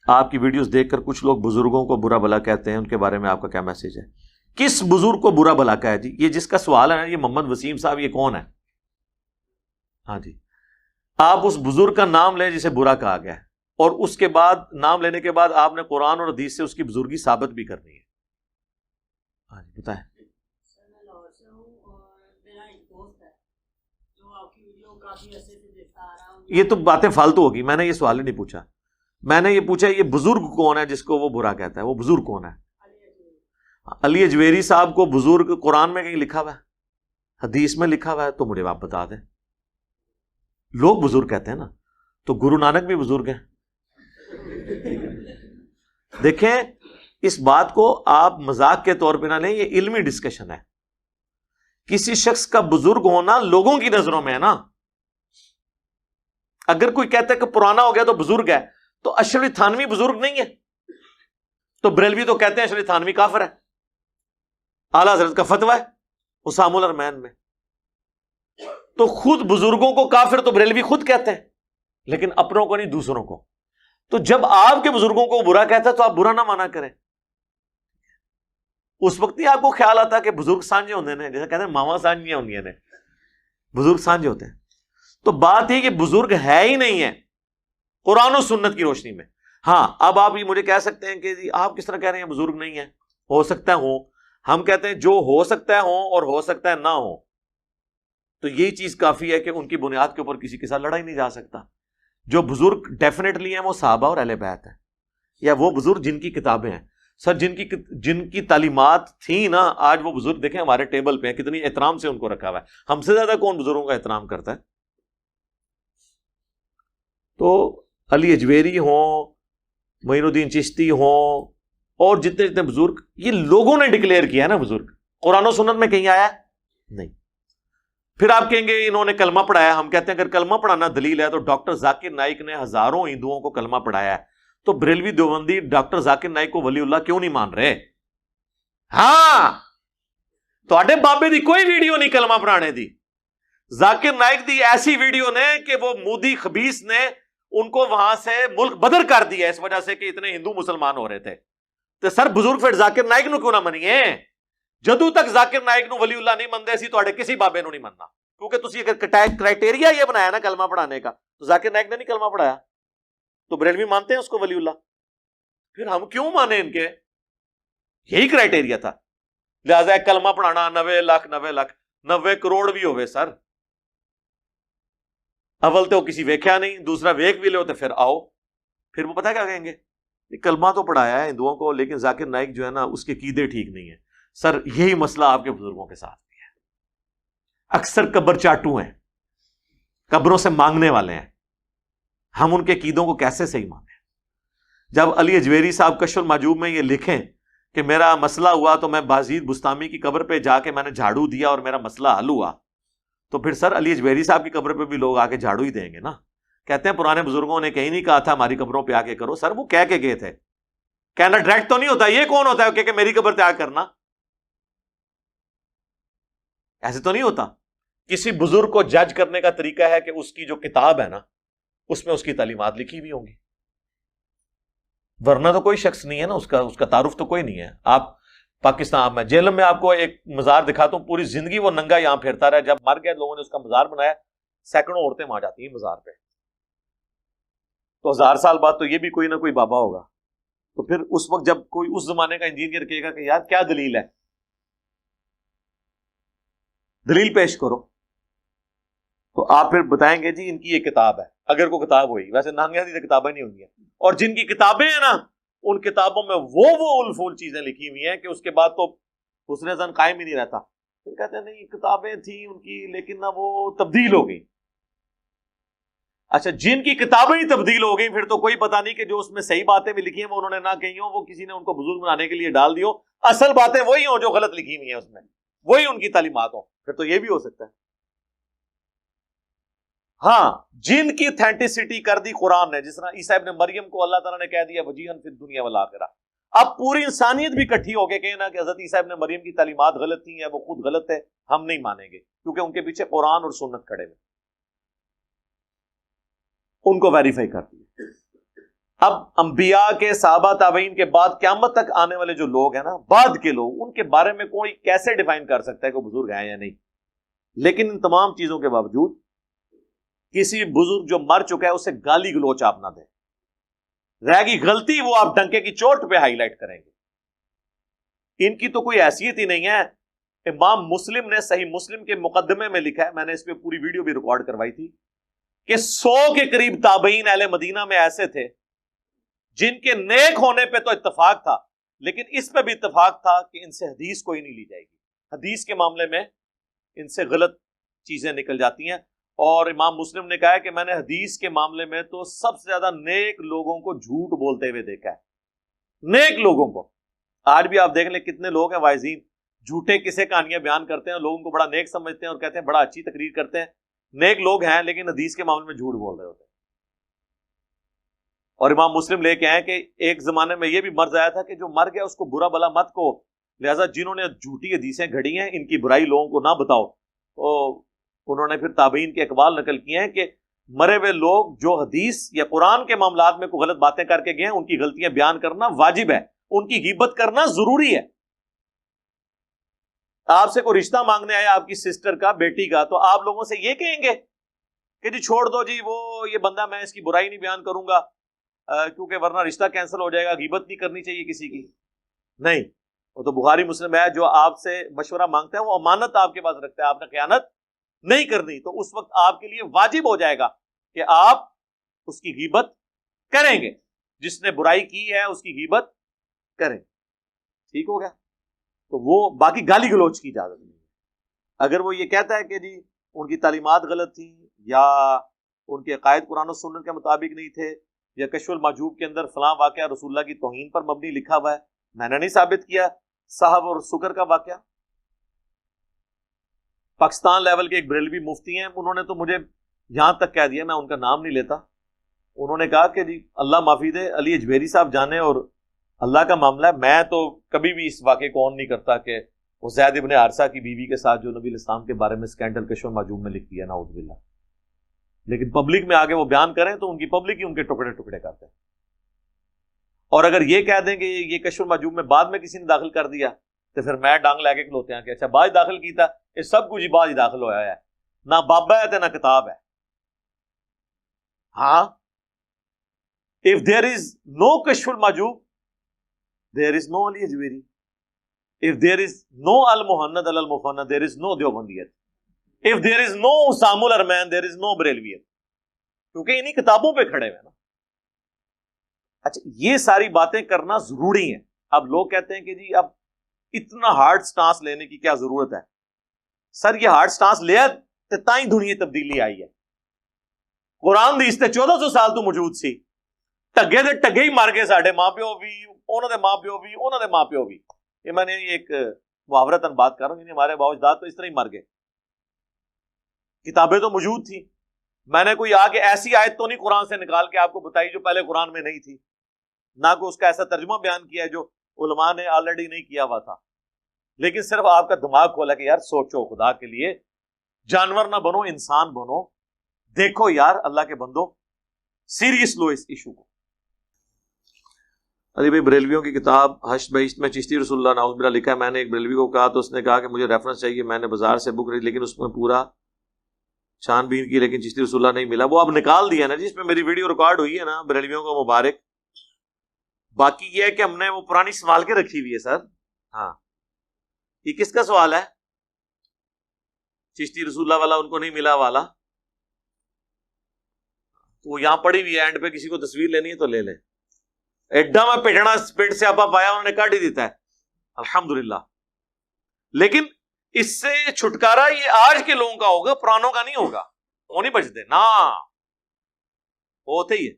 آپ کی ویڈیوز دیکھ کر کچھ لوگ بزرگوں کو برا بھلا کہتے ہیں، ان کے بارے میں آپ کا کیا میسج ہے؟ کس بزرگ کو برا بھلا کہا ہے جی؟ یہ جس کا سوال ہے نا، یہ محمد وسیم صاحب، یہ کون ہے؟ ہاں جی، آپ اس بزرگ کا نام لیں جسے برا کہا گیا ہے، اور اس کے بعد نام لینے کے بعد آپ نے قرآن اور حدیث سے اس کی بزرگی ثابت بھی کرنی ہے۔ ہاں جی بتائیں۔ یہ تو باتیں فالتو ہوگی، میں نے یہ سوال ہی نہیں پوچھا، میں نے یہ پوچھا یہ بزرگ کون ہے جس کو وہ برا کہتا ہے، وہ بزرگ کون ہے؟ علی اجویری صاحب کو بزرگ قرآن میں کہیں لکھا ہوا ہے، حدیث میں لکھا ہوا ہے؟ تو مجھے آپ بتا دیں۔ لوگ بزرگ کہتے ہیں نا، تو گرو نانک بھی بزرگ ہیں۔ دیکھیں اس بات کو آپ مذاق کے طور پہ نہ لیں، یہ علمی ڈسکشن ہے۔ کسی شخص کا بزرگ ہونا لوگوں کی نظروں میں ہے نا۔ اگر کوئی کہتا ہے کہ پرانا ہو گیا تو بزرگ ہے، تو اشرف تھانوی بزرگ نہیں ہے؟ تو بریلوی تو کہتے ہیں اشرف تھانوی کافر ہے، اعلیٰ حضرت کا فتویٰ ہے اسام الارمین میں۔ تو خود بزرگوں کو کافر تو بریلوی خود کہتے ہیں، لیکن اپنوں کو نہیں، دوسروں کو۔ تو جب آپ کے بزرگوں کو برا کہتا ہے تو آپ برا نہ مانا کریں۔ اس وقت ہی آپ کو خیال آتا کہ بزرگ سانجے ہوتے ہیں، جیسے کہتے ہیں ماما سانجیاں ہوندیاں نے، بزرگ سانجے ہوتے ہیں۔ تو بات یہ کہ بزرگ ہے ہی نہیں ہے قرآن و سنت کی روشنی میں۔ ہاں اب آپ یہ مجھے کہہ سکتے ہیں کہ جی آپ کس طرح کہہ رہے ہیں بزرگ نہیں ہے؟ ہو سکتا ہے ہوں، ہم کہتے ہیں جو ہو سکتا ہے ہوں اور ہو سکتا ہے نہ ہو، تو یہی چیز کافی ہے کہ ان کی بنیاد کے اوپر کسی کے ساتھ لڑا ہی نہیں جا سکتا۔ جو بزرگ ڈیفینیٹلی ہیں وہ صحابہ اور اہل بیت ہیں، یا وہ بزرگ جن کی کتابیں ہیں۔ سر جن کی تعلیمات تھیں نا، آج وہ بزرگ دیکھیں ہمارے ٹیبل پہ ہیں، کتنی احترام سے ان کو رکھا ہوا ہے۔ ہم سے زیادہ کون بزرگوں کا احترام کرتا ہے؟ تو علی اجویری ہوں، معین الدین چشتی ہوں، اور جتنے جتنے بزرگ، یہ لوگوں نے ڈکلیئر کیا ہے نا بزرگ، قرآن و سنت میں کہیں آیا ہے نہیں۔ پھر آپ کہیں گے انہوں نے کلمہ پڑھایا، ہم کہتے ہیں اگر کلمہ پڑھانا دلیل ہے تو ڈاکٹر ذاکر نائک نے ہزاروں ہندوؤں کو کلمہ پڑھایا ہے، تو بریلوی دیوبندی ڈاکٹر ذاکر نائک کو ولی اللہ کیوں نہیں مان رہے؟ ہاں تواڈے بابے دی کوئی ویڈیو نہیں کلمہ پڑھانے دی، ذاکر نائک دی ایسی ویڈیو نے کہ وہ مودی خبیث نے ان کو وہاں سے ملک بدر کر دیا اس وجہ سے کہ اتنے ہندو مسلمان ہو رہے تھے۔ تو سر بزرگ پھر ذاکر نائک نو کیوں نہ منیے؟ جدو تک ذاکر نائک نو ولی اللہ نہیں مندے سی تواڈے کسی بابے نو نہیں مننا، کیونکہ تسی اگر کرائٹیریا یہ بنایا نا کلمہ پڑھانے کا، تو ذاکر نائک نے نہیں کلمہ پڑھایا، تو بریلوی مانتے ہیں اس کو ولی اللہ، پھر ہم کیوں مانے ان کے؟ یہی کرائٹیریا تھا۔ لہٰذا ایک کلمہ پڑھانا 90 کروڑ بھی ہوئے سر، اول تو کسی ویکھیا نہیں، دوسرا ویک بھی لے ہوتے پھر آؤ، پھر وہ پتہ کیا کہیں گے؟ کلمہ تو پڑھایا ہے ہندوؤں کو، لیکن ذاکر نائک جو ہے نا اس کے عقیدے ٹھیک نہیں ہیں۔ سر یہی مسئلہ آپ کے بزرگوں کے ساتھ بھی ہے، اکثر قبر چاٹو ہیں، قبروں سے مانگنے والے ہیں، ہم ان کے عقیدوں کو کیسے صحیح مانیں؟ جب علی اجویری صاحب کشف المحجوب میں یہ لکھیں کہ میرا مسئلہ ہوا تو میں بازید بستامی کی قبر پہ جا کے میں نے جھاڑو دیا اور میرا مسئلہ حل ہوا، تو پھر سر علی اجویری صاحب کی قبر پہ بھی لوگ آ کے جھاڑو ہی دیں گے نا۔ کہتے ہیں پرانے بزرگوں نے کہیں نہیں کہا تھا ہماری قبروں پہ آ کے کرو، سر وہ کہہ کے گئے تھے، کہنا ڈائریکٹ تو نہیں ہوتا، یہ کون ہوتا ہے کہ میری قبر پہ آ کرنا؟ ایسے تو نہیں ہوتا۔ کسی بزرگ کو جج کرنے کا طریقہ ہے کہ اس کی جو کتاب ہے نا اس میں اس کی تعلیمات لکھی ہوئی ہوں گی، ورنہ تو کوئی شخص نہیں ہے نا، اس کا تعارف تو کوئی نہیں ہے۔ آپ پاکستان میں جیلم میں آپ کو ایک مزار دکھاتا ہوں، پوری زندگی وہ ننگا یہاں پھرتا رہا، جب مر گئے لوگوں نے اس کا مزار بنایا، سینکڑوں عورتیں وہاں جاتی ہیں مزار پہ، تو 1000 سال بعد تو یہ بھی کوئی نہ کوئی بابا ہوگا، تو پھر اس وقت جب کوئی اس زمانے کا انجینئر کہے گا کہ یار کیا دلیل ہے، دلیل پیش کرو، تو آپ پھر بتائیں گے جی ان کی یہ کتاب ہے، اگر کوئی کتاب ہوئی، ویسے نانگیاں دی کتابیں نہیں ہوں گی، اور جن کی کتابیں ہیں نا ان کتابوں میں وہ الفول چیزیں لکھی ہوئی ہیں کہ اس کے بعد تو حسن زن قائم ہی نہیں رہتا۔ پھر کہتے ہیں نہیں کتابیں تھیں ان کی لیکن نہ وہ تبدیل ہو گئی۔ اچھا جن کی کتابیں ہی تبدیل ہو گئی، پھر تو کوئی پتہ نہیں کہ جو اس میں صحیح باتیں بھی لکھی ہیں وہ انہوں نے نہ کہی ہوں، وہ کسی نے ان کو بزرگ بنانے کے لیے ڈال دی ہو، اصل باتیں وہی ہوں جو غلط لکھی ہوئی ہیں اس میں، وہی ان کی تعلیمات ہوں، پھر تو یہ بھی ہو سکتا ہے۔ ہاں جن کی اتھینٹسٹی کر دی قرآن نے، جس طرح عیسیٰ ابن مریم کو اللہ تعالیٰ نے کہہ دیا وجیہن فی الدنیا والآخرہ، اب پوری انسانیت بھی اکٹھی ہو کے کہنا کہ حضرت عیسیٰ ابن مریم کی تعلیمات غلط تھیں یا وہ خود غلط ہے، ہم نہیں مانیں گے، کیونکہ ان کے پیچھے قرآن اور سنت کھڑے ہوئے، ان کو ویریفائی کر دیا۔ اب انبیاء کے، صحابہ، تابعین کے بعد قیامت تک آنے والے جو لوگ ہیں نا، بعد کے لوگ، ان کے بارے میں کوئی کیسے ڈیفائن کر سکتا ہے کہ بزرگ ہیں یا نہیں؟ لیکن ان تمام چیزوں کے باوجود کسی بزرگ جو مر چکا ہے اسے گالی گلوچ آپ نہ دیں، رہ گئی غلطی وہ آپ ڈنکے کی چوٹ پہ ہائی لائٹ کریں گے۔ ان کی تو کوئی حیثیت ہی نہیں ہے۔ امام مسلم نے صحیح مسلم کے مقدمے میں لکھا ہے، میں نے اس پہ پوری ویڈیو بھی ریکارڈ کروائی تھی، کہ 100 کے قریب تابعین اہل مدینہ میں ایسے تھے جن کے نیک ہونے پہ تو اتفاق تھا، لیکن اس پہ بھی اتفاق تھا کہ ان سے حدیث کوئی نہیں لی جائے گی، حدیث کے معاملے میں ان سے غلط چیزیں نکل جاتی ہیں۔ اور امام مسلم نے کہا ہے کہ میں نے حدیث کے معاملے میں تو سب سے زیادہ نیک لوگوں کو جھوٹ بولتے ہوئے دیکھا ہے، نیک لوگوں کو۔ آج بھی آپ دیکھ لیں کتنے لوگ ہیں واعظین، جھوٹے قصے کہانیاں بیان کرتے ہیں، لوگوں کو بڑا نیک سمجھتے ہیں اور کہتے ہیں بڑا اچھی تقریر کرتے ہیں، نیک لوگ ہیں لیکن حدیث کے معاملے میں جھوٹ بول رہے ہوتے ہیں۔ اور امام مسلم لے کے آئے کہ ایک زمانے میں یہ بھی مرض آیا تھا کہ جو مر گیا اس کو برا بلا مت کو، لہذا جنہوں نے جھوٹی حدیثیں گھڑی ہیں ان کی برائی لوگوں کو نہ بتاؤ۔ تو انہوں نے پھر تابعین کے اقوال نقل کیے ہیں کہ مرے ہوئے لوگ جو حدیث یا قرآن کے معاملات میں کوئی غلط باتیں کر کے گئے ہیں ان کی غلطیاں بیان کرنا واجب ہے، ان کی غیبت کرنا ضروری ہے۔ آپ سے کوئی رشتہ مانگنے آیا آپ کی سسٹر کا، بیٹی کا، تو آپ لوگوں سے یہ کہیں گے کہ جی چھوڑ دو جی، وہ یہ بندہ میں اس کی برائی نہیں بیان کروں گا کیونکہ ورنہ رشتہ کینسل ہو جائے گا، غیبت نہیں کرنی چاہیے کسی کی؟ نہیں، وہ تو بخاری مسلم ہے، جو آپ سے مشورہ مانگتا ہے وہ امانت آپ کے پاس رکھتا ہے، آپ نے خیانت نہیں کرنی، تو اس وقت آپ کے لیے واجب ہو جائے گا کہ آپ اس کی غیبت کریں گے، جس نے برائی کی ہے اس کی غیبت کریں۔ ٹھیک ہو گیا؟ تو وہ باقی گالی گلوچ کی اجازت نہیں ہے۔ اگر وہ یہ کہتا ہے کہ جی ان کی تعلیمات غلط تھیں یا ان کے عقائد قرآن و سنت کے مطابق نہیں تھے یا کشف المحجوب کے اندر فلاں واقعہ رسول اللہ کی توہین پر مبنی لکھا ہوا ہے، میں نے نہیں ثابت کیا، صاحب اور سکر کا واقعہ۔ پاکستان لیول کے ایک بریلوی مفتی ہیں، انہوں نے تو مجھے یہاں تک کہہ دیا، میں ان کا نام نہیں لیتا، انہوں نے کہا کہ جی اللہ معافی دے، علی اجویری صاحب جانے اور اللہ کا معاملہ ہے، میں تو کبھی بھی اس واقعے کو آن نہیں کرتا کہ وہ زید ابن حارثہ کی بیوی کے ساتھ جو نبی الاسلام کے بارے میں سکینڈل کشف المحجوب میں لکھ دیا، نعوذ باللہ، لیکن پبلک میں آگے وہ بیان کریں تو ان کی پبلک ہی ان کے ٹکڑے ٹکڑے کرتے ہیں۔ اور اگر یہ کہہ دیں کہ یہ کشف المحجوب میں بعد میں کسی نے داخل کر دیا تو پھر میں ڈانگ لے کے کھلوتے ہیں کہ اچھا بعد داخل کیتا، یہ سب کچھ ہی بعد ہی داخل ہوا ہے، نہ بابا ہے نہ کتاب ہے۔ ہاں، if there is no کشف al Mahjub there is no Ali اجویری، if there is no Al Muhannad Al Mufannad there is no دیوبندیت، if there is no Assam الارمین there is no بریلویت، کیونکہ انہی کتابوں پہ کھڑے ہوئے نا۔ اچھا، یہ ساری باتیں کرنا ضروری ہیں۔ اب لوگ کہتے ہیں کہ جی اب اتنا ہارڈ سٹانس لینے کی کیا ضرورت ہے؟ سر یہ ہارڈ سٹانس لیا تے تائیں دنیا تبدیلی آئی ہے۔ قرآن دی اس تے 1400 سال تو موجود سی، ٹگے دے ٹگے ہی مر گئے، ساڈے ماں پیو بھی، انہوں دے ماں پیو بھی، انہوں دے ماں پیو بھی۔ یہ میں نے ایک محاورتاً بات کر رہا ہوں، یعنی ہمارے باپ اجداد تو اس طرح ہی مر گئے، کتابیں تو موجود تھیں، میں نے کوئی آ کے ایسی آیت تو نہیں قرآن سے نکال کے آپ کو بتائی جو پہلے قرآن میں نہیں تھی، نہ کوئی اس کا ایسا ترجمہ بیان کیا ہے جو علماء نے آلریڈی نہیں کیا ہوا تھا، لیکن صرف آپ کا دماغ کھولا کہ یار سوچو، خدا کے لیے جانور نہ بنو، انسان بنو، دیکھو یار اللہ کے بندو، سیریس لو اس ایشو کو۔ علی بھائی بریلویوں کی کتاب حشر بہشت میں چشتی رسول اللہ نعوذ باللہ لکھا ہے، میں نے ایک بریلوی کو کہا تو اس نے کہا کہ مجھے ریفرنس چاہیے، میں نے بازار سے بک رہی لیکن اس میں پورا چھان بین کی لیکن چشتی رسول اللہ نہیں ملا، وہ اب نکال دیا نا جس میں میری ویڈیو ریکارڈ ہوئی ہے نا، بریلویوں کو مبارک۔ باقی یہ ہے کہ ہم نے وہ پرانی سنبھال کے رکھی ہوئی ہے سر۔ ہاں، یہ کس کا سوال ہے؟ چشتی رسول اللہ والا ان کو نہیں ملا والا، وہ یہاں پڑی ہوئی ہے، اینڈ پہ کسی کو تصویر لینی ہے تو لے لیں۔ ایڈا میں پیٹنا پیٹ سے آپ پایا انہوں نے کاٹ ہی دیتا ہے الحمدللہ، لیکن اس سے چھٹکارا یہ آج کے لوگوں کا ہوگا، پرانوں کا نہیں ہوگا، وہ نہیں بچتے نا، ہوتے ہی ہے۔